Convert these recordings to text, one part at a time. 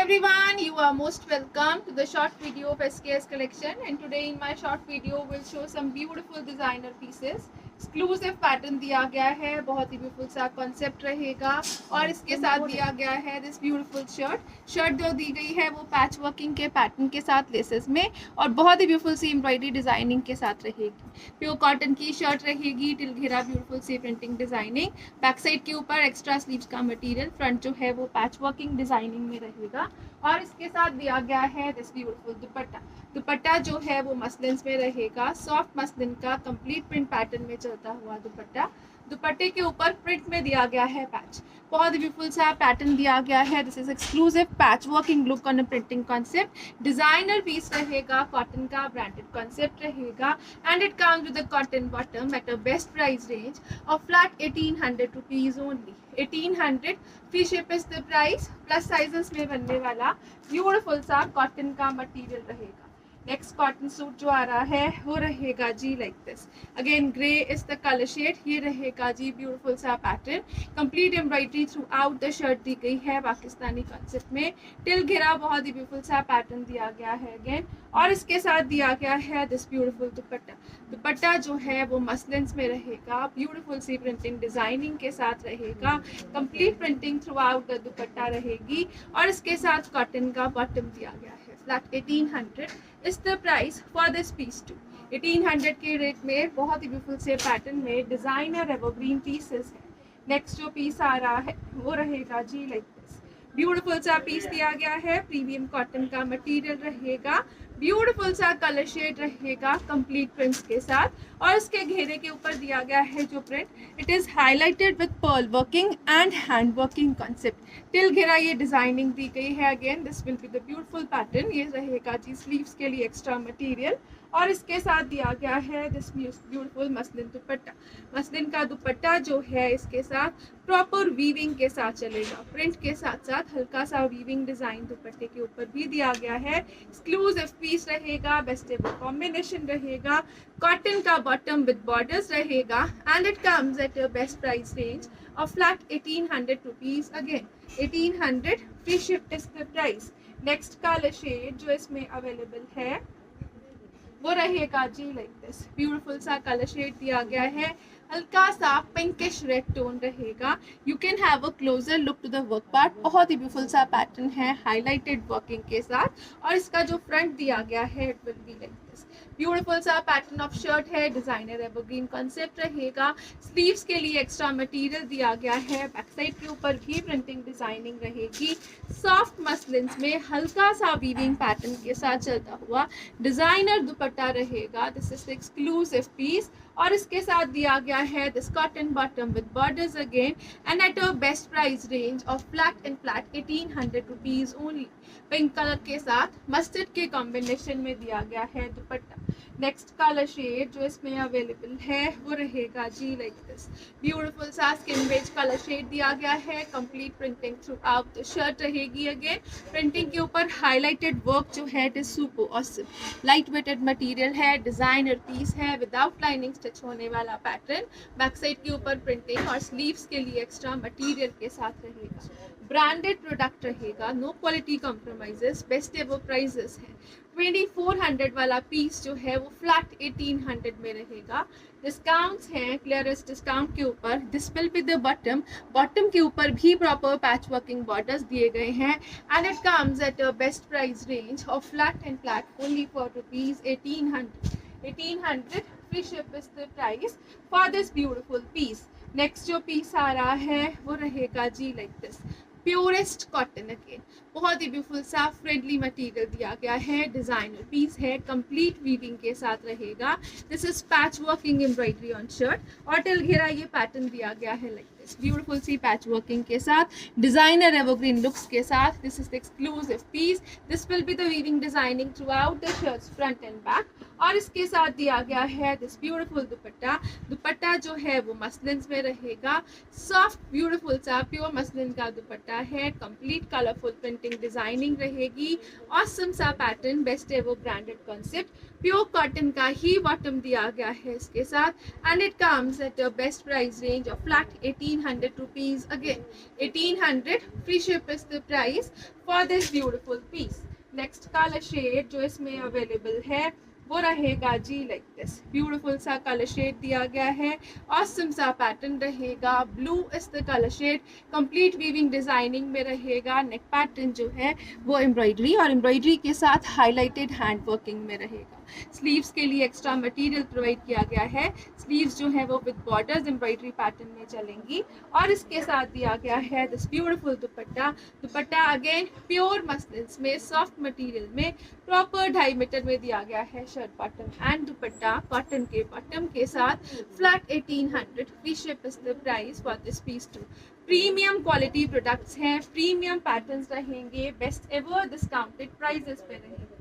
everyone, you are most welcome to the short video of SKS collection, and today in my short video we'll show some beautiful designer pieces. Exclusive pattern दिया गया है, बहुत ही beautiful सा concept रहेगा और इसके साथ दिया गया है दिस ब्यूटीफुल शर्ट जो दी गई है वो पैच वर्किंग के पैटर्न के साथ लेसेस में और बहुत ही ब्यूटीफुल सी एम्ब्रॉयडरी डिजाइनिंग के साथ रहेगी। प्योर कॉटन की शर्ट रहेगी, टिल घेरा ब्यूटीफुल सी प्रिंटिंग डिजाइनिंग, बैक साइड के ऊपर एक्स्ट्रा स्लीव्स का मटेरियल, फ्रंट जो है वो पैच वर्किंग डिजाइनिंग में रहेगा और इसके साथ दिया गया है दिस ब्यूटीफुल दुपट्टा जो है वो मसलिन में रहेगा, सॉफ्ट मसलिन का कंप्लीट प्रिंट पैटर्न में चलता हुआ दुपट्टे के ऊपर प्रिंट में दिया गया है पैच, बहुत ही ब्यूटीफुल सा पैटर्न दिया गया है। This is exclusive patch working look on printing concept, designer piece रहेगा, कॉटन का ब्रांडेड कॉन्सेप्ट रहेगा and it comes with cotton bottom at a best price range of flat 1800 rupees only. 1800 free ship is the price, plus sizes में बनने वाला beautiful सा cotton का material रहेगा। Next cotton suit जो आ रहा है वो रहेगा जी like this, again grey is the colour shade, ये रहेगा जी ब्यूटीफुल सा pattern, complete embroidery throughout the shirt दी गई है पाकिस्तानी कॉन्सेप्ट में, टिल घेरा बहुत ही ब्यूटीफुल सा पैटर्न दिया गया है अगेन और इसके साथ दिया गया है दिस ब्यूटीफुल दुपट्टा जो है वो मसलिन में रहेगा, ब्यूटीफुल सी प्रिंटिंग डिजाइनिंग के साथ रहेगा, complete printing throughout the दुपट्टा रहेगी और इसके साथ कॉटन का बॉटम दिया गया है। Flat 1800 is the price for this piece too. 1800 के रेट में बहुत ही ब्यूटीफुल से पैटर्न में डिजाइनर एवरग्रीन पीसेस है। नेक्स्ट जो पीस आ रहा है वो रहेगा जी लाइक दिस, ब्यूटीफुल सा पीस दिया गया है, प्रीमियम कॉटन का मटेरियल रहेगा, ब्यूटीफुल सा कलर शेड रहेगा कंप्लीट प्रिंट्स के साथ और इसके घेरे के ऊपर दिया गया है जो print, it is highlighted with Perl working and hand working concept, till घेरा ये डिजाइनिंग दी गई है। Again this will be the beautiful pattern, ये रहेगा जी स्लीव्स के लिए एक्स्ट्रा मटेरियल और इसके साथ दिया गया है दिस ब्यूटीफुल मसलिन का दुपट्टा जो है इसके साथ प्रॉपर वीविंग के साथ चलेगा, प्रिंट के साथ साथ हल्का सा वीविंग डिजाइन दुपट्टे के ऊपर भी दिया गया है। एक्सक्लूसिव पीस रहेगा, बेस्टेबल कॉम्बिनेशन रहेगा, कॉटन का बॉटम विद बॉर्डर्स रहेगा and it comes at a best price range of flat 1800 rupees. Again 1800 free ship is the price. Next colour shade जो इसमें अवेलेबल है वो रहेगा जी लाइक दिस, ब्यूटीफुल सा कलर शेड दिया गया है, हल्का सा पिंकिश रेड टोन रहेगा। You can have a closer look to the work part, बहुत ही ब्यूटीफुल सा पैटर्न है हाईलाइटेड वर्किंग के साथ और इसका जो फ्रंट दिया गया है it will be like this, beautiful सा पैटर्न ऑफ शर्ट है, डिजाइनर एवरग्रीन कॉन्सेप्ट रहेगा, स्लीव्स के लिए एक्स्ट्रा मटेरियल दिया गया है, बैक साइड के ऊपर भी प्रिंटिंग डिजाइनिंग रहेगी, सॉफ्ट मसलिन में हल्का सा वीविंग पैटर्न के साथ चलता हुआ डिजाइनर दुपट्टा रहेगा। दिस इज एक्सक्लूसिव पीस और इसके साथ दिया गया है this cotton bottom with borders again and at a best price range of flat 1800 rupees only. Pink colour के साथ मस्टर्ड के कॉम्बिनेशन में दिया गया है दुपट्टा। नेक्स्ट कलर शेड जो इसमें अवेलेबल है वो रहेगा जी लाइक दिस, ब्यूटीफुल सा स्किन बेज कलर शेड दिया गया है, complete printing throughout the shirt रहेगी। अगेन प्रिंटिंग के ऊपर हाईलाइटेड वर्क जो है it is super awesome, light weighted material है, डिजाइनर पीस है, विदाउट लाइनिंग स्टिच होने वाला पैटर्न, बैक साइड के ऊपर प्रिंटिंग और स्लीव्स के लिए एक्स्ट्रा मटेरियल के साथ रहेगा, ब्रांडेड प्रोडक्ट रहेगा, no quality compromises, best ever prices है। 2400 वाला पीस जो है वो फ्लैट 1800 में रहेगा। डिस्काउंट्स हैं, क्लियरेस्ट डिस्काउंट के ऊपर this will be the bottom के ऊपर भी प्रॉपर पैच वर्किंग बॉर्डर्स दिए गए हैं and it comes at a best price range of flat only for rupees 1800 free ship is the price for this beautiful piece. Next जो piece आ रहा है वो रहेगा जी like this, purest cotton, again बहुत ही ब्यूटीफुल सा फ्रेंडली मटेरियल दिया गया है, डिजाइनर पीस है, कंप्लीट वीविंग के साथ रहेगा। This is patch working embroidery on shirt और टिल घेरा ये पैटर्न दिया गया है लाइक दिस, ब्यूटीफुल सी पैच वर्किंग के साथ, डिजाइनर एवरग्रीन लुक्स के साथ। This is the exclusive piece, this will be the weaving designing throughout the shirts front and back और इसके साथ दिया गया है दिस ब्यूटीफुल दुपट्टा जो है वो मसलिन में रहेगा, सॉफ्ट ब्यूटीफुल सा प्योर मसलिन का दुपट्टा है, कंप्लीट कलरफुल प्रिंटिंग डिजाइनिंग रहेगी, ऑसम सा pattern, best ever branded concept, pure cotton का ही बॉटम दिया गया है इसके साथ and it comes at a best price range of flat 1800 rupees again. 1800 free ship is the price for this beautiful piece. Next colour shade जो इसमें available है वो रहेगा जी लाइक दिस। ब्यूटीफुल सा कलर शेड दिया गया है, ऑसम सा पैटर्न रहेगा। Blue is the colour shade, complete weaving designing में रहेगा। नेक पैटर्न जो है वो एम्ब्रॉयडरी और एम्ब्रॉयडरी के साथ हाईलाइटेड हैंड वर्किंग में रहेगा। स्लीव्स के लिए एक्स्ट्रा मटेरियल प्रोवाइड किया गया है। स्लीव्स जो है वो विद बॉर्डर्स एम्ब्रॉयडरी पैटर्न में चलेंगी और इसके साथ दिया गया है this beautiful dupatta. Dupatta again pure muslin में, सॉफ्ट मटेरियल में, प्रॉपर 2.5 मीटर में दिया गया है। Shirt bottom and dupatta cotton के बॉटम के साथ flat 1800 free ship is the price for this piece too. Premium quality products हैं, प्रीमियम पैटर्न्स रहेंगे, बेस्ट एवर डिस्काउंटेड प्राइजेस पे रहेंगे।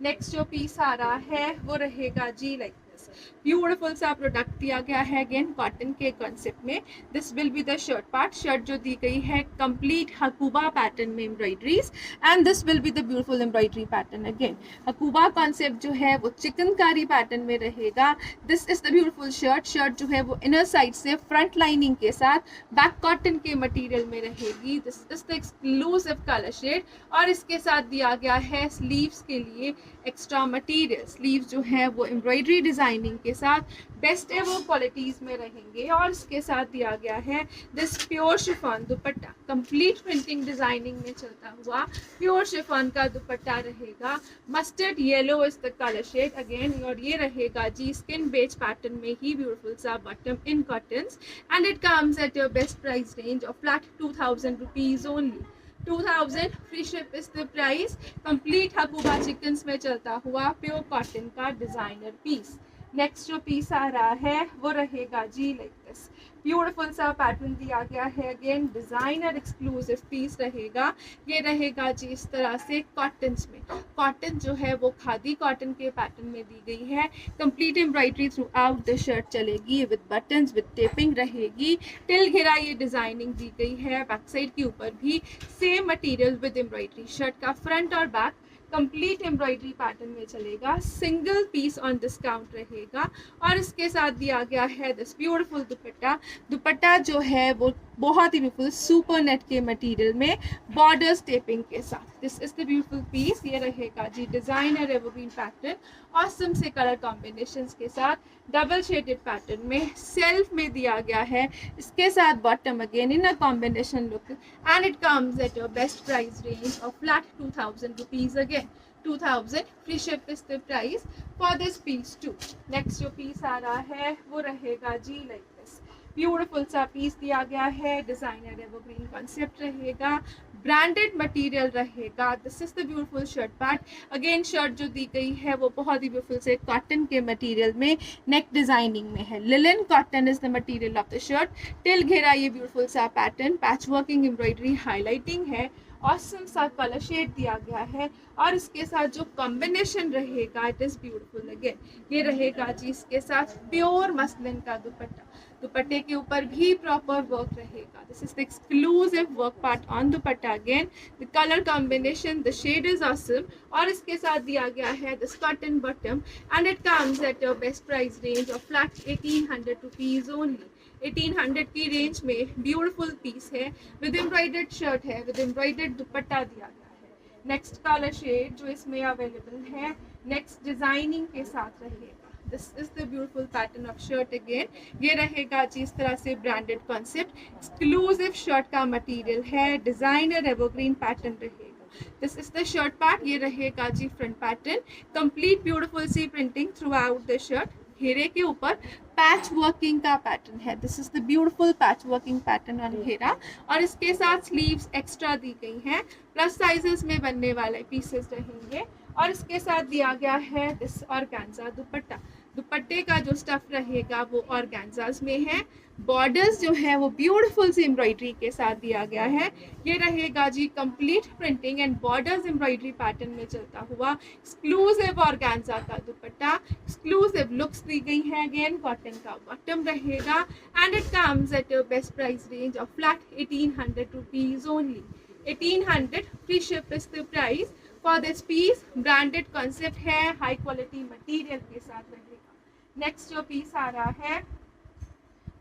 नेक्स्ट जो पीस आ रहा है वो रहेगा जी लाइक दिस। ब्यूटीफुल सा प्रोडक्ट दिया गया है अगेन कॉटन के कॉन्सेप्ट में। This will be the shirt part. Shirt जो दी गई है कंप्लीट हकूबा पैटर्न में embroideries and this will be the beautiful embroidery pattern again. Hakoba concept जो है वो चिकनकारी पैटर्न में रहेगा। This is the beautiful shirt. Shirt जो है वो इनर साइड से फ्रंट लाइनिंग के साथ बैक कॉटन के मटेरियल में रहेगी। This is the exclusive colour shade और इसके साथ दिया गया है स्लीव्स के लिए एक्स्ट्रा मटेरियल। स्लीव्स जो है वो एम्ब्रॉयडरी डिजाइनिंग के साथ बेस्ट एवर क्वालिटीज में रहेंगे और इसके साथ दिया गया है this pure chiffon dupatta. Complete printing designing में चलता हुआ प्योर शिफॉन का दुपट्टा रहेगा। Mustard yellow is the colour shade again और ये रहेगा जी स्किन बेज पैटर्न में ही ब्यूटीफुल सा bottom in cottons and it comes at your best price range of flat 2000 rupees only. 2000 free ship is the price. Complete Hakoba chikans में चलता हुआ प्योर कॉटन का डिजाइनर पीस। नेक्स्ट जो पीस आ रहा है वो रहेगा जी लाइक दिस। ब्यूटीफुल सा पैटर्न दिया गया है अगेन डिजाइनर एक्सक्लूसिव पीस रहेगा। ये रहेगा जी इस तरह से कॉटन्स में। कॉटन जो है वो खादी कॉटन के पैटर्न में दी गई है। Complete embroidery throughout the shirt चलेगी विद बटन्स विद टेपिंग रहेगी। टिल घेरा ये डिजाइनिंग दी गई है। बैक साइड के ऊपर भी same material with embroidery. Shirt का फ्रंट और बैक कंप्लीट एम्ब्रॉयडरी पैटर्न में चलेगा। सिंगल पीस ऑन डिस्काउंट रहेगा और इसके साथ दिया गया है दिस ब्यूटीफुल दुपट्टा। दुपट्टा जो है वो बहुत ही ब्यूटीफुल सुपर नेट के मटेरियल में बॉर्डर्स टेपिंग के साथ। This is the beautiful piece. ये रहेगा जी डिजाइनर एवरग्रीन पैटर्न ऑसम से कलर कॉम्बिनेशंस के साथ डबल शेडेड पैटर्न में सेल्फ में दिया गया है। इसके साथ bottom again in a combination look and it comes at your best price range of flat 2000 rupees again. 2000 free ship is the price for this piece too. Next जो piece आ रहा है वो रहेगा जी like this. ब्यूटीफुल सा piece दिया गया है। Designer evergreen concept रहेगा। ब्रांडेड मटेरियल रहेगा। This is the beautiful shirt part. Again shirt जो दी गई है वो बहुत ही ब्यूटीफुल से कॉटन के मटेरियल में नेक डिजाइनिंग में है। Linen cotton is the material of the shirt. Till घेरा ये ब्यूटीफुल सा pattern patch working embroidery highlighting है। ऑसम सा कलर शेड दिया गया है और इसके साथ जो कॉम्बिनेशन रहेगा इट इज ब्यूटीफुल अगेन। ये रहेगा जी इसके साथ प्योर मसलिन का दुपट्टा। दुपट्टे के ऊपर भी प्रॉपर वर्क रहेगा। This is the exclusive work part on dupatta again. The colour combination the shade is awesome और इसके साथ दिया गया है this cotton bottom and it comes at your best price range of flat 1800 rupees only. 1800 की range में beautiful piece है with embroidered shirt है, विद एम्ब्रॉयडर्ड दुपट्टा दिया गया है। नेक्स्ट कलर शेड जो इसमें अवेलेबल है नेक्स्ट डिजाइनिंग के साथ रहेगा। This is the beautiful pattern of shirt again. ये रहेगा जी इस तरह से ब्रांडेड कॉन्सेप्ट। एक्सक्लूसिव शर्ट का मटेरियल है। डिजाइनर एवरग्रीन पैटर्न रहेगा। This is the shirt part. ये रहेगा जी फ्रंट पैटर्न। कंप्लीट ब्यूटीफुल सी printing throughout the shirt. घेरे के ऊपर पैच वर्किंग का पैटर्न है। This is the beautiful patch working pattern on घेरा और इसके साथ स्लीव्स एक्स्ट्रा दी गई हैं। प्लस साइजेस में बनने वाले पीसेस रहेंगे और इसके साथ दिया गया है दिस ऑर्गेन्जा दुपट्टा। दुपट्टे का जो स्टफ रहेगा वो ऑर्गेन्जास में है। बॉर्डर्स जो है वो ब्यूटीफुल सी एम्ब्रॉयडरी के साथ दिया गया है। ये रहेगा जी complete printing and borders embroidery pattern में चलता हुआ एक्सक्लूसिव ऑर्गेन्जा का दुपट्टा। एक्सक्लूसिव लुक्स दी गई है अगेन। कॉटन का बॉटम रहेगा and it comes at your best price range of flat 1800 rupees only. 1800 free ship is the price for this piece. Branded concept है, हाई क्वालिटी मटेरियल के साथ रहेगा। नेक्स्ट जो पीस आ रहा है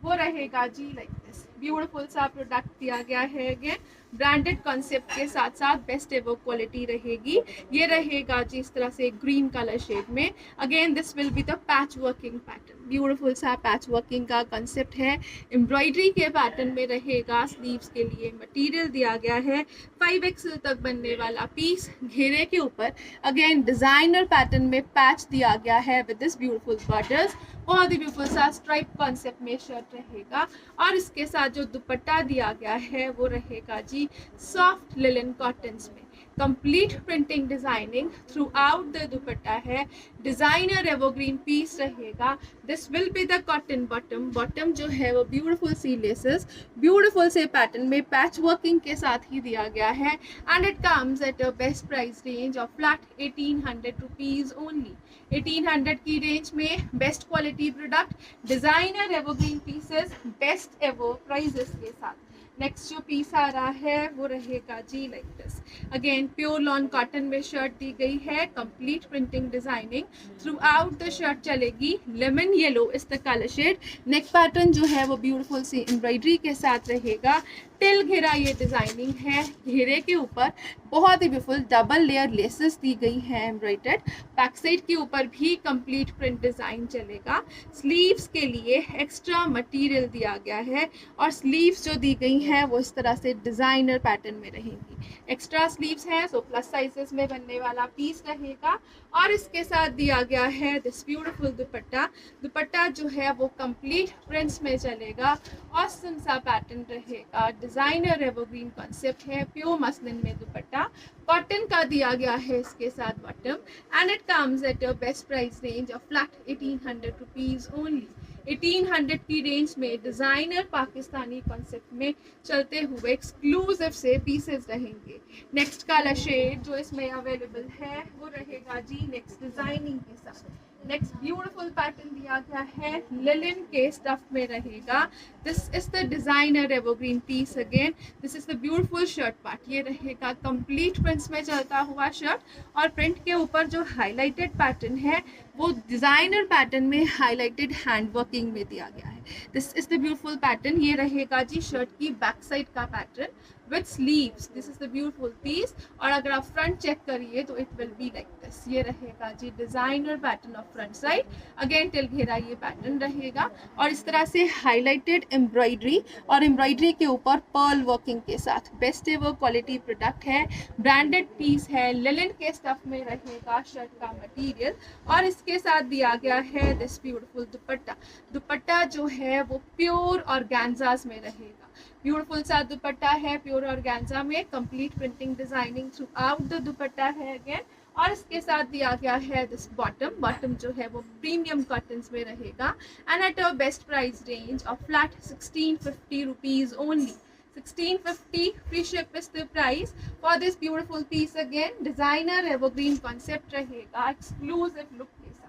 वो रहेगा जी लाइक दिस। ब्यूटीफुल सा प्रोडक्ट दिया गया है, अगेन ब्रांडेड कॉन्सेप्ट के साथ साथ बेस्ट एवर क्वालिटी रहेगी। ये रहेगा जी इस तरह से ग्रीन कलर शेड में। Again this will be the patch working pattern, beautiful सा पैच वर्किंग का कंसेप्ट है। एम्ब्रॉयडरी के पैटर्न में रहेगा। स्लीव्स के लिए मटेरियल दिया गया है 5XL तक बनने वाला पीस। घेरे के ऊपर अगेन डिजाइनर पैटर्न में पैच दिया गया है विद दिस ब्यूटीफुल बॉर्डर्स। बहुत ही ब्यूटीफुल सा स्ट्राइप कॉन्सेप्ट में शर्ट रहेगा और इसके साथ जो दुपट्टा दिया गया है वो रहेगा जी सॉफ्ट लिलन कॉटन्स में। Complete printing designing throughout the dupatta है। डिजाइनर एवरग्रीन पीस रहेगा। This will be the cotton bottom. Bottom जो है वो ब्यूटीफुल सी लेसेस ब्यूटीफुल से पैटर्न में पैच वर्किंग के साथ ही दिया गया है and it comes at a best price range of flat 1800 rupees only. 1800 की रेंज में best quality product, designer evergreen pieces, best ever prices के साथ। नेक्स्ट जो पीस आ रहा है वो रहेगा जी like this. Again pure lawn cotton में शर्ट दी गई है। Complete printing designing throughout the shirt चलेगी। Lemon yellow is the colour shade. Neck pattern जो है वो ब्यूटीफुल सी एम्ब्रॉयडरी के साथ रहेगा। टिल घेरा ये डिजाइनिंग है। घेरे के ऊपर बहुत ही ब्यूटीफुल डबल लेयर लेसेस दी गई है एम्ब्रॉयडर्ड। बैक साइड के ऊपर भी कंप्लीट प्रिंट डिजाइन चलेगा। स्लीव्स के लिए एक्स्ट्रा मटेरियल दिया गया है और स्लीव्स जो दी गई हैं वो इस तरह से डिजाइनर पैटर्न में रहेंगी। एक्स्ट्रा स्लीव्स है सो प्लस साइजेस में बनने वाला पीस रहेगा और इसके साथ दिया गया है दिस ब्यूटीफुल दुपट्टा। दुपट्टा जो है वो कंप्लीट प्रिंट्स में चलेगा। ऑसम सा पैटर्न रहेगा। डिजाइनर एवरग्रीन कॉन्सेप्ट है। प्योर मसलिन में दुपट्टा, कॉटन का दिया गया है इसके साथ bottom and it comes at a best price range of flat 1800 rupees only. 1800 की रेंज में डिजाइनर पाकिस्तानी कॉन्सेप्ट में चलते हुए एक्सक्लूसिव से पीसेस रहेंगे। नेक्स्ट कलर शेड जो इसमें अवेलेबल है वो रहेगा जी नेक्स्ट डिजाइनिंग के साथ। नेक्स्ट ब्यूटीफुल पैटर्न दिया गया है, लिलन के स्टफ में रहेगा। This is the designer evergreen piece. Again this is the beautiful shirt part. ये रहेगा कंप्लीट प्रिंट्स में चलता हुआ शर्ट और प्रिंट के ऊपर जो हाईलाइटेड पैटर्न है वो डिजाइनर पैटर्न में हाईलाइटेड हैंड वर्किंग में दिया गया है। This is the beautiful pattern. ये रहेगा जी शर्ट की बैक साइड का pattern with sleeves. This is the beautiful piece और अगर आप फ्रंट चेक करिए तो it will be like this. ये रहेगा जी designer pattern of front side. Again till घेरा ये पैटर्न रहेगा और इस तरह से हाईलाइटेड एम्ब्रॉयडरी और एम्ब्रॉयडरी के ऊपर पर्ल वर्किंग के साथ बेस्ट एवर क्वालिटी प्रोडक्ट है। ब्रांडेड पीस है। लिलन के स्टफ में रहेगा शर्ट का मटीरियल और इसके साथ दिया गया है दिस ब्यूटीफुल दुपट्टा। दुपट्टा जो है वो प्योर ऑर्गेन्जास में रहेगा। ब्यूटीफुल सा दुपट्टा है प्योर ऑर्गेन्जा में। Complete printing designing throughout the dupatta है अगेन और इसके साथ दिया गया है दिस बॉटम। बॉटम जो है वो प्रीमियम कॉटन्स में रहेगा and at a best price range of flat 1650 rupees only. 1650 free ship is the price for this beautiful piece. Again designer evergreen concept रहेगा exclusive look के साथ।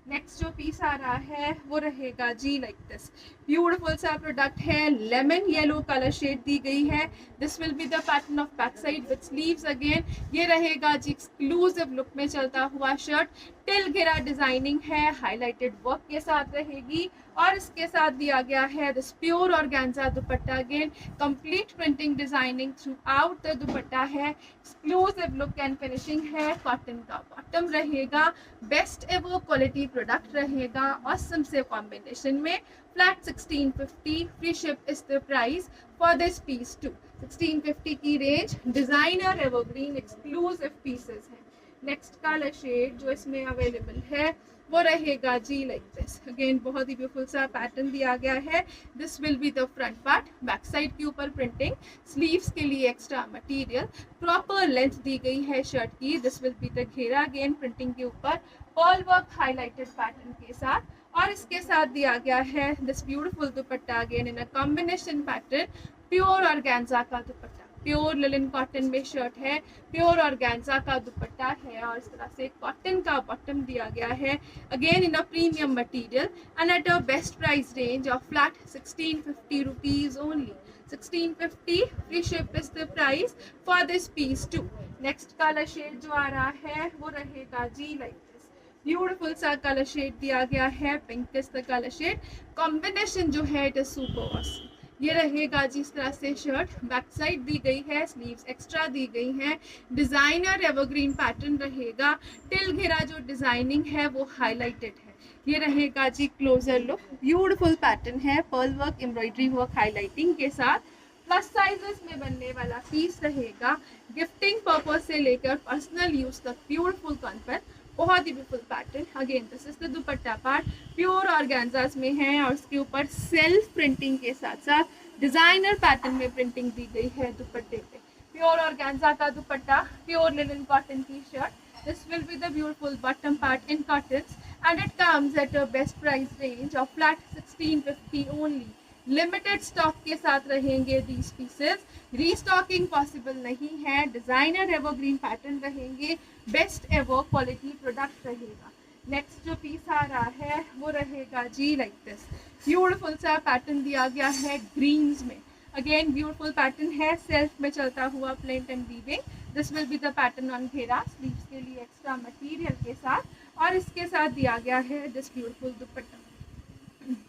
नेक्स्ट जो piece आ रहा है वो रहेगा जी लाइक दिस। ब्यूटीफुल सा प्रोडक्ट है। लेमन येलो कलर शेड दी गई है। This will be the pattern of back side with sleeves. Again ये रहेगा जी एक्सक्लूसिव लुक में चलता हुआ शर्ट। टिल घेरा डिजाइनिंग है, हाईलाइटेड वर्क के साथ रहेगी और इसके साथ दिया गया है this pure organza dupatta. Again complete printing designing throughout the dupatta है। एक्सक्लूसिव लुक एंड फिनिशिंग है। कॉटन का बॉटम रहेगा। बेस्ट एवर क्वालिटी प्रोडक्ट रहेगा ऑसम से कॉम्बिनेशन में। Flat 1650 free ship is the price for this piece too. 1650 की range. Designer evergreen exclusive pieces हैं। Next colour shade जो इसमें अवेलेबल है वो रहेगा जी लाइक दिस। अगेन बहुत ही ब्यूटीफुल सा पैटर्न दिया गया है। This will be the front part. Back side के ऊपर प्रिंटिंग, स्लीव्स के लिए एक्स्ट्रा मटेरियल, प्रॉपर लेंथ दी गई है शर्ट की। दिस विल बी द घेरा। अगेन प्रिंटिंग के ऊपर पर्ल वर्क हाईलाइटेड पैटर्न के साथ और इसके साथ दिया गया है this beautiful dupatta. Again in a combination pattern. Pure organza का दुपट्टा, प्योर लिलन कॉटन में शर्ट है। प्योर ऑर्गेन्जा का दुपट्टा है और इस तरह से कॉटन का बॉटम दिया गया है। Again in a premium material and at a best price range of flat 1650 rupees only. 1650 free ship is the price for this piece too. Next colour shade जो आ रहा है वो रहेगा जी लाइक दिस। ब्यूटीफुल सा कलर शेड दिया गया है, pink is the colour shade. Combination जो है इट इज सुपर ऑसम। ये रहेगा जी इस तरह से शर्ट, बैक साइड दी गई है, स्लीव्स एक्स्ट्रा दी गई हैं, डिजाइनर एवरग्रीन पैटर्न रहेगा, टिल घेरा जो डिजाइनिंग है वो हाईलाइटेड है। ये रहेगा जी क्लोजर लुक, ब्यूटीफुल पैटर्न है, pearl work, embroidery work, highlighting के साथ। प्लस साइजेस में बनने वाला पीस रहेगा, गिफ्टिंग पर्पज से लेकर पर्सनल यूज तक ब्यूटीफुल कॉन्सेप्ट, बहुत ही beautiful pattern. Again this is the dupatta part, pure organzas में है और उसके ऊपर सेल्फ प्रिंटिंग के साथ साथ डिजाइनर पैटर्न में प्रिंटिंग दी गई है दुपट्टे पे। प्योर ऑर्गेन्जा का दुपट्टा, प्योर लिनन कॉटन की shirt. This will be the beautiful bottom part in cottons and it comes at a best price range of flat 1650 only. Limited stock के साथ रहेंगे दीज पीसेस, रीस्टॉकिंग पॉसिबल नहीं है। Designer evergreen pattern रहेंगे, best ever quality product रहेगा। Next जो piece आ रहा है वो रहेगा जी लाइक दिस, ब्यूटीफुल सा पैटर्न दिया गया है ग्रीन्स में। अगेन ब्यूटीफुल पैटर्न है, सेल्फ में चलता हुआ plate and weaving. This will be the pattern on घेरा, स्लीव्स के लिए एक्स्ट्रा मटेरियल के साथ और इसके साथ दिया गया है this beautiful dupatta.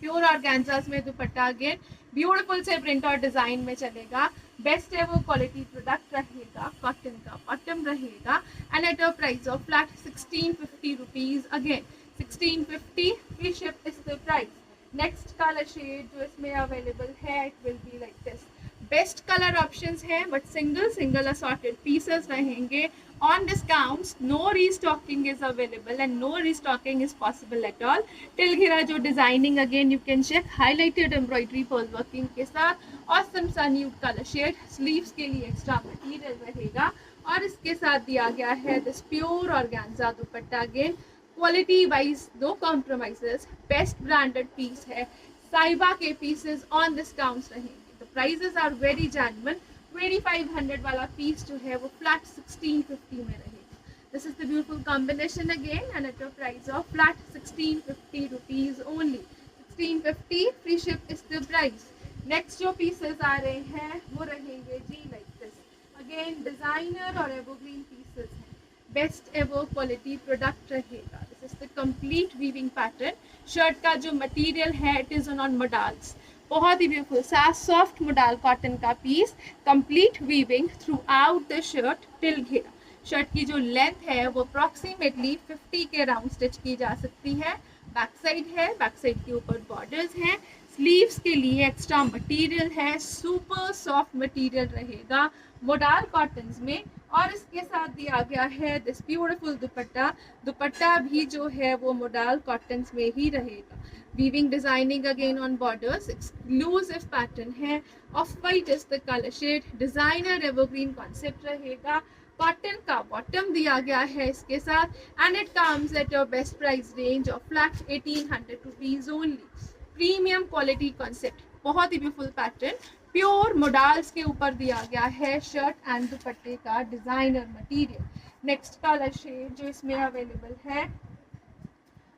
Pure organzas में दुपट्टा, अगेन ब्यूटीफुल से प्रिंट और डिजाइन में चलेगा, बेस्ट है वो क्वालिटी प्रोडक्ट रहेगा, कॉटन का बॉटम रहेगा and at a price of flat 1650 rupees. Again 1650, free ship is the price. Next colour shade जो इसमें अवेलेबल है it will be like this. Best colour options हैं बट सिंगल असॉर्टेड पीसेस रहेंगे on discounts. No restocking is available and no restocking is possible at all. Till घेरा जो designing again you can check, highlighted embroidery pearl working के साथ awesome सा nude colour shade. Sleeves के लिए extra material रहेगा और इसके साथ दिया गया है this pure organza dupatta. Again quality wise no compromises, best branded piece है। साइबा के पीसेस ऑन डिस्काउंट्स रहेंगे, the prices are very genuine. 2500 वाला पीस जो है वो फ्लैट 1650 में रहेगा। This is the beautiful combination again and at a price of flat 1650 rupees only. 1650, free ship is the price. Next जो पीसेस आ रहे हैं वो रहेंगे जी लाइक दिस। अगेन डिजाइनर और एवरग्रीन पीसेस हैं, बेस्ट एवर क्वालिटी प्रोडक्ट रहेगा। This is the complete weaving pattern. Shirt का जो मटेरियल है इट इज ऑन मोडाल्स, बहुत ही ब्यूटीफुल सा सॉफ्ट मोडाल कॉटन का piece, complete weaving throughout the shirt till घेरा। शर्ट की जो लेंथ है वो अप्रॉक्सीमेटली 50 के राउंड स्टिच की जा सकती है। बैक साइड है, बैक साइड के ऊपर बॉर्डर्स हैं, स्लीव्स के लिए एक्स्ट्रा मटेरियल है, सुपर सॉफ्ट मटेरियल रहेगा मोडाल कॉटन्स में और इसके साथ दिया गया है दिस ब्यूटीफुल दुपट्टा। दुपट्टा भी जो है वो मोडाल कॉटन्स में ही रहेगा। Weaving designing again on borders, exclusive pattern है, off white is the colour shade, designer evergreen concept रहेगा। कॉटन का बॉटम दिया गया है इसके साथ and it comes at your best price range of flat 1800 rupees only. Premium quality concept, बहुत ही ब्यूटीफुल पैटर्न, प्योर मोडाल्स के ऊपर दिया गया है शर्ट एंड दुपट्टे का designer material. Next colour shade जो इसमें अवेलेबल है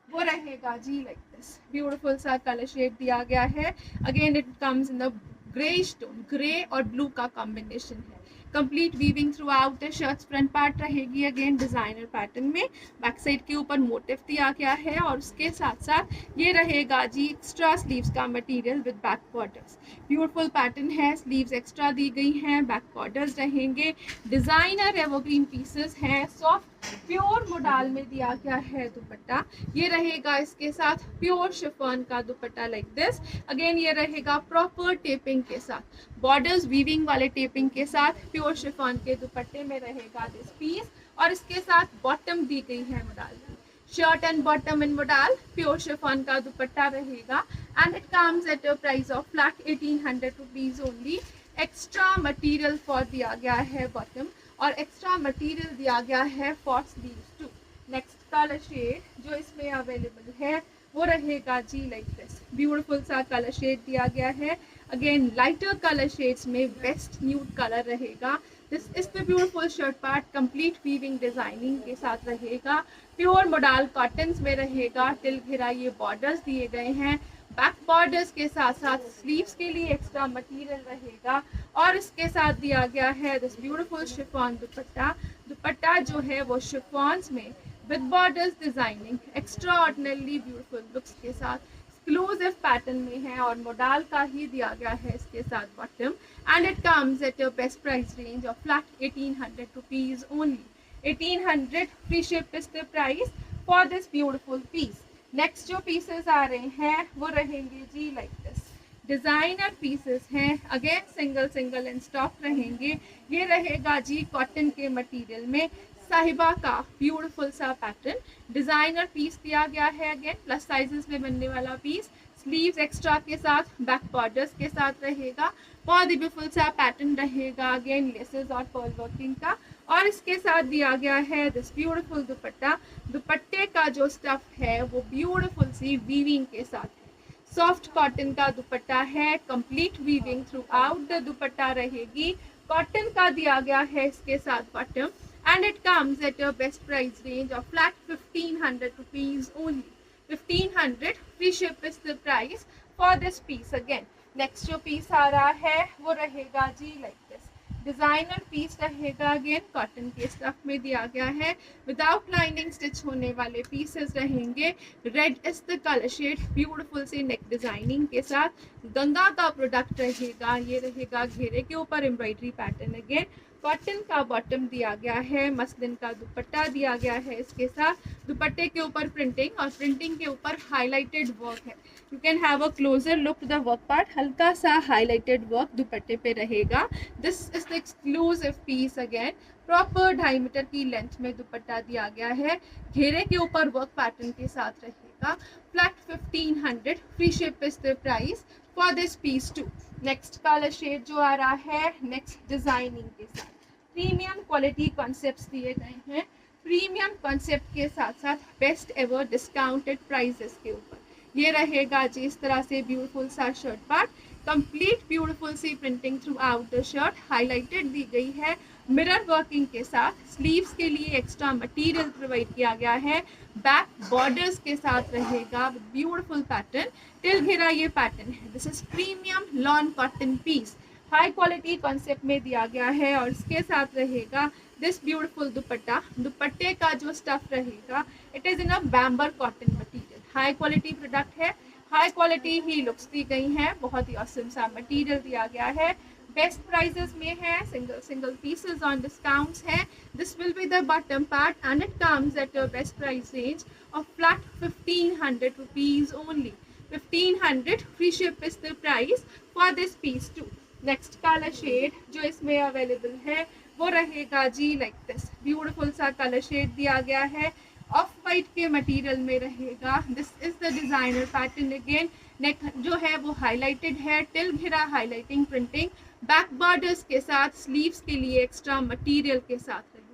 वो रहेगा जी लाइक दिस, ब्यूटीफुल सा कलर शेड दिया गया है। Again it comes in the greyish tone, grey और ब्लू का कॉम्बिनेशन है। Complete weaving throughout the shirts, front part रहेगी अगेन डिजाइनर पैटर्न में, बैक साइड के ऊपर मोटिव दिया गया है और उसके साथ साथ ये रहेगा जी एक्स्ट्रा स्लीव्स का material with back borders. Beautiful pattern है, स्लीव्स एक्स्ट्रा दी गई हैं, बैक बॉर्डर्स रहेंगे, डिजाइनर एवरग्रीन पीसेस हैं, सॉफ्ट प्योर मोडाल में दिया गया है दुपट्टा। ये रहेगा इसके साथ प्योर शिफॉन का दुपट्टा लाइक दिस। अगेन ये रहेगा प्रॉपर टेपिंग के साथ, बॉर्डर्स वीविंग वाले टेपिंग के साथ प्योर शिफॉन के दुपट्टे में रहेगा दिस पीस और इसके साथ बॉटम दी गई है मोडाल की। Shirt and bottom in modal, pure chiffon का दुपट्टा रहेगा and it comes at a price of flat 1800 rupees only. Extra material for दिया गया है बॉटम और एक्स्ट्रा मटेरियल दिया गया है for sleeves too. Next colour shade जो इसमें अवेलेबल है वो रहेगा जी लाइक दिस, ब्यूटीफुल सा कलर शेड दिया गया है। अगेन लाइटर कलर शेड्स में बेस्ट न्यूड कलर रहेगा। This is the beautiful shirt part, complete weaving designing के साथ रहेगा, प्योर मोडाल कॉटन्स में रहेगा, टिल घेरा ये बॉर्डर्स दिए गए हैं, बैक बॉर्डर्स के साथ साथ स्लीव्स के लिए एक्स्ट्रा मटेरियल रहेगा और इसके साथ दिया गया है दिस ब्यूटीफुल शिफॉन दुपट्टा। दुपट्टा जो है वो शिफॉन्स में with borders designing, extra ordinarily beautiful looks के साथ एक्सक्लूसिव पैटर्न में है और मोडाल का ही दिया गया है इसके साथ bottom, and it comes at your best price range of flat 1800 rupees only. 1800 free ship is the price for this beautiful piece. Next जो पीसेस आ रहे हैं वो रहेंगे जी लाइक दिस. डिजाइनर पीसेस हैं, again single single in stock रहेंगे. ये रहेगा जी कॉटन के मटेरियल में साहिबा का ब्यूटीफुल सा पैटर्न. डिजाइनर पीस दिया गया है, अगेन प्लस साइजेस में बनने वाला पीस. स्लीव्स एक्स्ट्रा के साथ, बैक बॉर्डर्स के साथ रहेगा. बहुत ही ब्यूटीफुल सा पैटर्न रहेगा, अगेन लेसेस और पर्ल वर्किंग का. और इसके साथ दिया गया है दिस ब्यूटीफुल दुपट्टा. दुपट्टे का जो स्टफ है वो ब्यूटीफुल सी वीविंग के साथ है. सॉफ्ट कॉटन का दुपट्टा है, complete weaving throughout the दुपट्टा रहेगी. कॉटन का दिया गया है इसके साथ bottom, and it comes at your best price range of flat 1500 rupees only. 1500 free ship is the price for this piece. Again next जो piece आ रहा है वो रहेगा जी like this. डिजाइनर पीस रहेगा, अगेन कॉटन के स्टफ में दिया गया है. विदाउट लाइनिंग स्टिच होने वाले पीसेस रहेंगे. Red is the colour shade, beautiful सी नेक डिजाइनिंग के साथ. गंगा का प्रोडक्ट रहेगा, ये रहेगा घेरे के ऊपर एम्ब्रॉयडरी पैटर्न. अगेन कॉटन का बॉटम दिया गया है, मसलिन का दुपट्टा दिया गया है इसके साथ. दुपट्टे के ऊपर प्रिंटिंग और प्रिंटिंग के ऊपर हाईलाइटेड वर्क है. You can have a closer look the work part. हल्का सा हाईलाइटेड वर्क दुपट्टे पे रहेगा. This is the exclusive piece. Again proper 2.5 metre की लेंथ में दुपट्टा दिया गया है. घेरे के ऊपर वर्क पैटर्न के साथ रहेगा. Flat 1500 free ship is the price for this piece too. Next colour shade जो आ रहा है, नेक्स्ट डिजाइनिंग के साथ प्रीमियम क्वालिटी कॉन्सेप्ट्स दिए गए हैं. प्रीमियम कॉन्सेप्ट के साथ साथ बेस्ट एवर डिस्काउंटेड प्राइसेस के ऊपर ये रहेगा जी इस तरह से ब्यूटीफुल सा शर्ट पार्ट. कंप्लीट ब्यूटीफुल सी printing throughout the shirt, highlighted दी गई है मिरर वर्किंग के साथ. स्लीव्स के लिए एक्स्ट्रा मटेरियल प्रोवाइड किया गया है. बैक बॉर्डर्स के साथ रहेगा ब्यूटीफुल पैटर्न. टिल घेरा ये पैटर्न है. This is premium lawn cotton piece, high quality concept में दिया गया है. और इसके साथ रहेगा दिस ब्यूटीफुल दुपट्टा. दुपट्टे का जो स्टफ रहेगा it is in a बैम्बर cotton material. High quality product है, हाई क्वालिटी ही लुक्स दी गई हैं. बहुत ही ऑसम सा मटेरियल दिया गया है. बेस्ट प्राइसेस में है, single single pieces on discounts है. This will be the bottom part and it comes at your best price range of flat 1500 rupees only. 1500 free ship is the price for this piece too. Next colour shade जो इसमें available है वो रहेगा जी like this. Beautiful सा colour shade दिया गया है, ऑफ वाइट के मटेरियल में रहेगा. This is the designer pattern. Again नेक जो है वो हाईलाइटेड है, टिल घेरा हाईलाइटिंग प्रिंटिंग. बैक बॉर्डर्स के साथ, स्लीव्स के लिए एक्स्ट्रा मटेरियल के साथ रहेगा.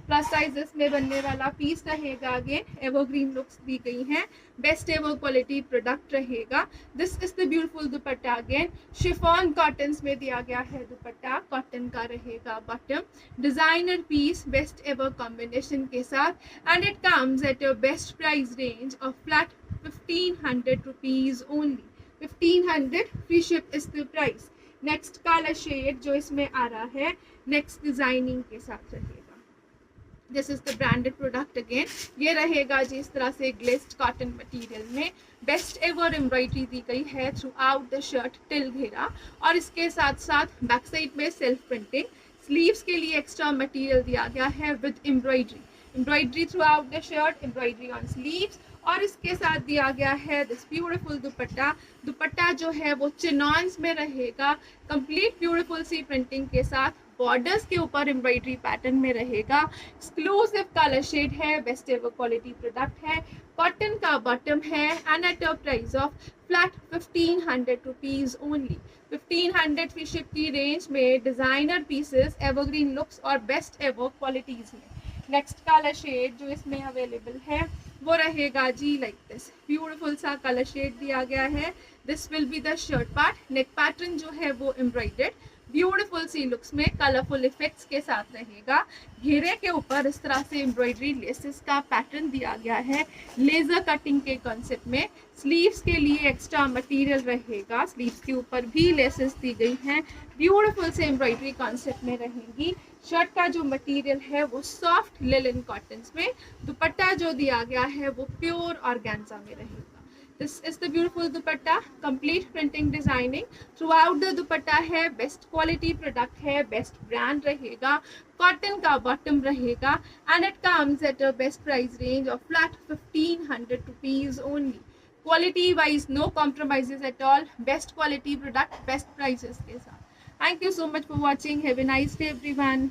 प्लस साइजेस में बनने वाला पीस रहेगा. अगेन एवरग्रीन लुक्स दी गई हैं. बेस्ट एवर क्वालिटी प्रोडक्ट रहेगा. This is the beautiful dupatta. Again chiffon cottons में दिया गया है दुपट्टा. कॉटन का रहेगा bottom. Designer piece best ever combination के साथ, and it comes at your best price range of flat 1500 rupees only. 1500 free ship is the price. Next colour shade जो इसमें आ रहा है नेक्स्ट डिजाइनिंग के साथ रहेगा. This is the branded product. Again ये रहेगा जी इस तरह से ग्लेस्ड कॉटन मटेरियल में. बेस्ट एवर एम्ब्रॉयडरी दी गई है through out the shirt till घेरा. और इसके साथ साथ बैक साइड में सेल्फ प्रिंटिंग. स्लीव्स के लिए एक्स्ट्रा मटेरियल दिया गया है with embroidery. Embroidery throughout the shirt, embroidery on sleeves. और इसके साथ दिया गया है दिस ब्यूटीफुल दुपट्टा. दुपट्टा जो है वो चिनॉन्स में रहेगा. कंप्लीट ब्यूटीफुल सी प्रिंटिंग के साथ, बॉर्डर्स के ऊपर एम्ब्रॉयडरी पैटर्न में रहेगा. एक्सक्लूसिव कलर शेड है, बेस्ट एवर क्वालिटी प्रोडक्ट है. कॉटन का बॉटम है and at a price of flat 1500 rupees only. 1500 free ship की रेंज में डिजाइनर पीसेस, एवरग्रीन लुक्स और बेस्ट एवर क्वालिटीज में. नेक्स्ट कलर शेड जो इसमें अवेलेबल है वो रहेगा जी लाइक दिस. ब्यूटीफुल सा कलर शेड दिया गया है. This will be the shirt part. Neck pattern जो है वो एम्ब्रॉयडर्ड ब्यूटीफुल सी लुक्स में कलरफुल इफेक्ट्स के साथ रहेगा। घेरे के ऊपर इस तरह से एम्ब्रॉयडरी लेसेस का पैटर्न दिया गया है लेजर कटिंग के कॉन्सेप्ट में। स्लीव्स के लिए एक्स्ट्रा मटेरियल रहेगा, स्लीव्स के ऊपर भी लेसेस दी गई हैं, ब्यूटीफुल से एम्ब्रॉयडरी कॉन्सेप्ट में रहेंगी। शर्ट का जो मटेरियल है वो सॉफ्ट लिनन कॉटन में, दुपट्टा जो दिया गया है वो प्योर ऑर्गेन्जा में रहेगा। This is the beautiful dupatta, complete printing designing throughout the dupatta है, बेस्ट क्वालिटी प्रोडक्ट है, बेस्ट ब्रांड रहेगा, कॉटन का बॉटम रहेगा and it comes at a best price range of flat 1500 rupees only. Quality wise no compromises at all, best quality product best prices के साथ। Thank you so much for watching, have a nice day everyone.